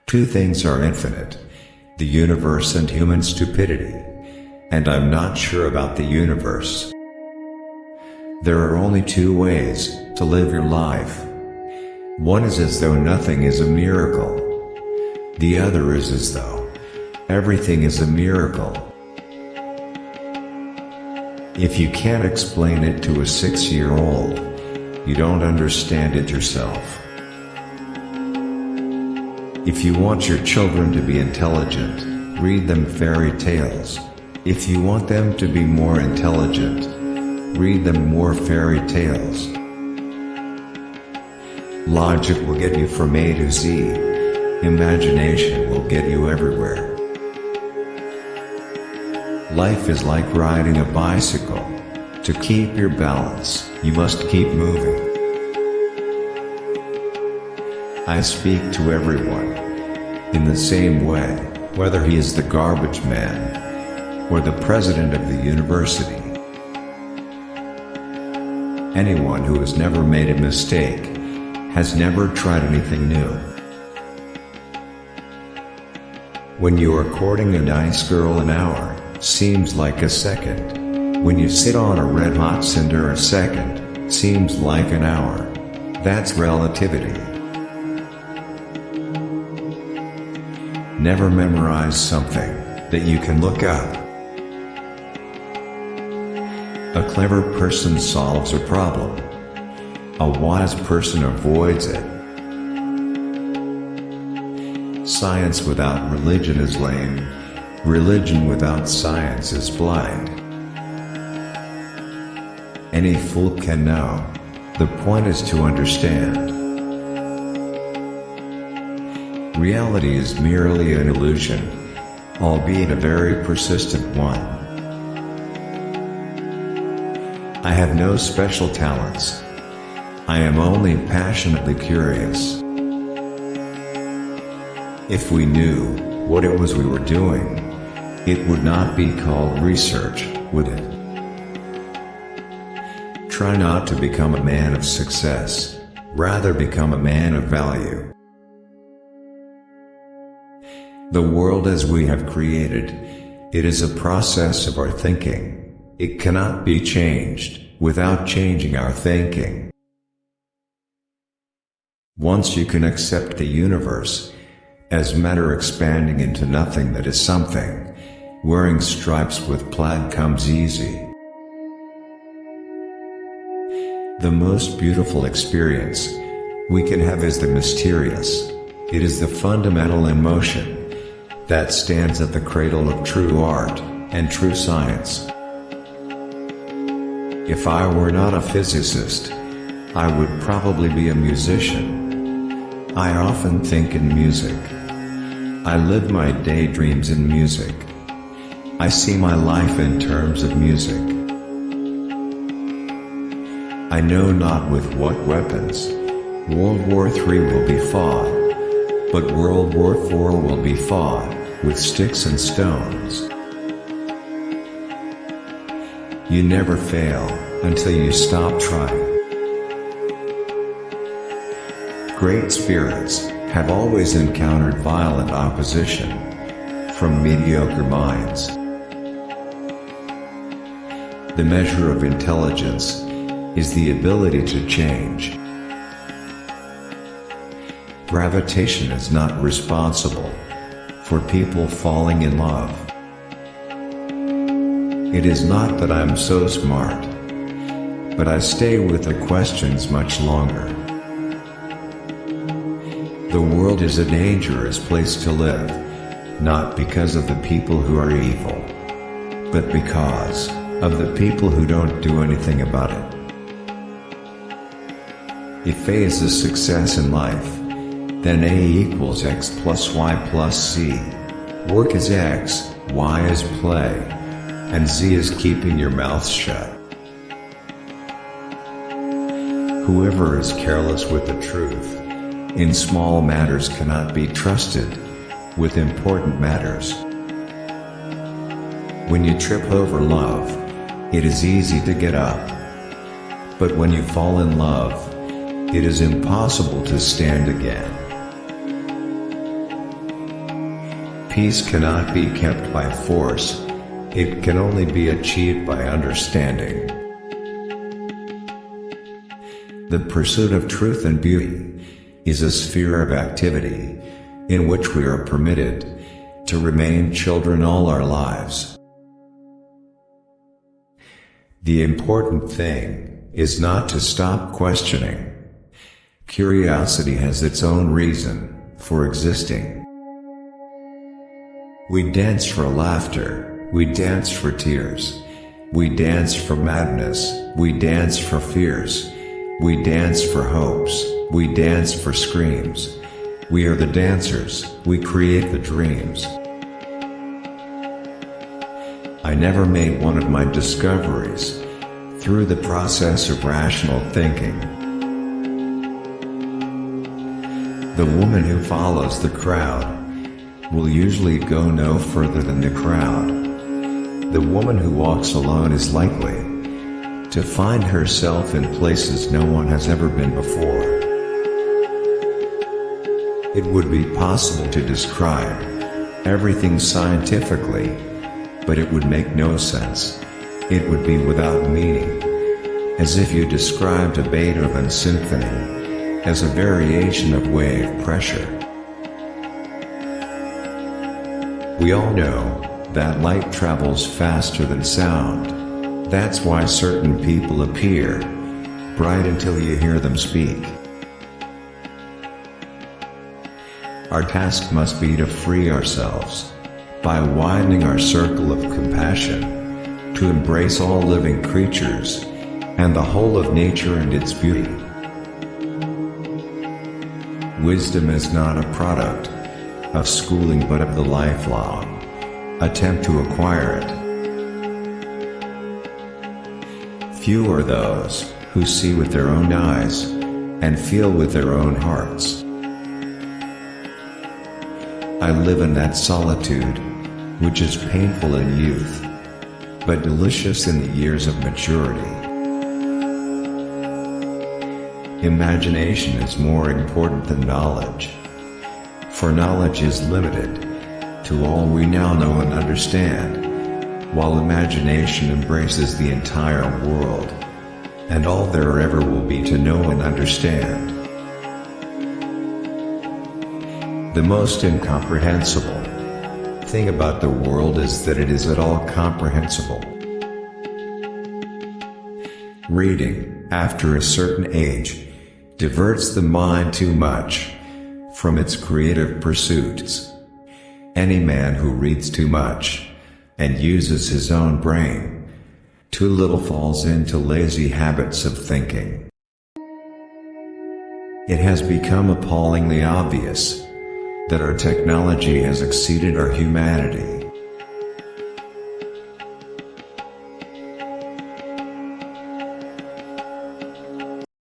Two things are infinite: the universe and human stupidity. And I'm not sure about the universe. There are only two ways to live your life. One is as though nothing is a miracle. The other is as though everything is a miracle. If you can't explain it to a 6-year-old, you don't understand it yourself. If you want your children to be intelligent, read them fairy tales. If you want them to be more intelligent, read them more fairy tales. Logic will get you from A to Z. Imagination will get you everywhere. Life is like riding a bicycle. To keep your balance, you must keep moving. I speak to everyone in the same way, whether he is the garbage man or the president of the university. Anyone who has never made a mistake has never tried anything new. When you are courting a nice girl, an hour seems like a second. When you sit on a red-hot cinder, a second seems like an hour. That's relativity. Never memorize something that you can look up. A clever person solves a problem. A wise person avoids it. Science without religion is lame. Religion without science is blind. Any fool can know. The point is to understand. Reality is merely an illusion, albeit a very persistent one. I have no special talents. I am only passionately curious. If we knew what it was we were doing, it would not be called research, would it? Try not to become a man of success, rather become a man of value. The world as we have created, it is a process of our thinking. It cannot be changed without changing our thinking. Once you can accept the universe as matter expanding into nothing that is something, wearing stripes with plaid comes easy. The most beautiful experience we can have is the mysterious. It is the fundamental emotion that stands at the cradle of true art and true science. If I were not a physicist, I would probably be a musician. I often think in music. I live my daydreams in music. I see my life in terms of music. I know not with what weapons World War III will be fought, but World War IV will be fought with sticks and stones. You never fail until you stop trying. Great spirits have always encountered violent opposition from mediocre minds. The measure of intelligence is the ability to change. Gravitation is not responsible for people falling in love. It is not that I'm so smart, but I stay with the questions much longer. The world is a dangerous place to live, not because of the people who are evil, but because of the people who don't do anything about it. If A is a success in life, then A equals X plus Y plus Z. Work is X, Y is play, and Z is keeping your mouth shut. Whoever is careless with the truth in small matters cannot be trusted with important matters. When you trip over love, it is easy to get up. But when you fall in love, it is impossible to stand again. Peace cannot be kept by force, it can only be achieved by understanding. The pursuit of truth and beauty is a sphere of activity in which we are permitted to remain children all our lives. The important thing is not to stop questioning. Curiosity has its own reason for existing. We dance for laughter, we dance for tears, we dance for madness, we dance for fears, we dance for hopes, we dance for screams. We are the dancers, we create the dreams. I never made one of my discoveries through the process of rational thinking. The woman who follows the crowd will usually go no further than the crowd. The woman who walks alone is likely to find herself in places no one has ever been before. It would be possible to describe everything scientifically, but it would make no sense. It would be without meaning, as if you described a Beethoven symphony as a variation of wave pressure. We all know that light travels faster than sound. That's why certain people appear bright until you hear them speak. Our task must be to free ourselves by widening our circle of compassion, to embrace all living creatures and the whole of nature and its beauty. Wisdom is not a product of schooling but of the lifelong attempt to acquire it. Few are those who see with their own eyes and feel with their own hearts. I live in that solitude, which is painful in youth, but delicious in the years of maturity. Imagination is more important than knowledge, for knowledge is limited to all we now know and understand, while imagination embraces the entire world, and all there ever will be to know and understand. The most incomprehensible thing about the world is that it is at all comprehensible. Reading, after a certain age, diverts the mind too much from its creative pursuits. Any man who reads too much and uses his own brain too little falls into lazy habits of thinking. It has become appallingly obvious that our technology has exceeded our humanity.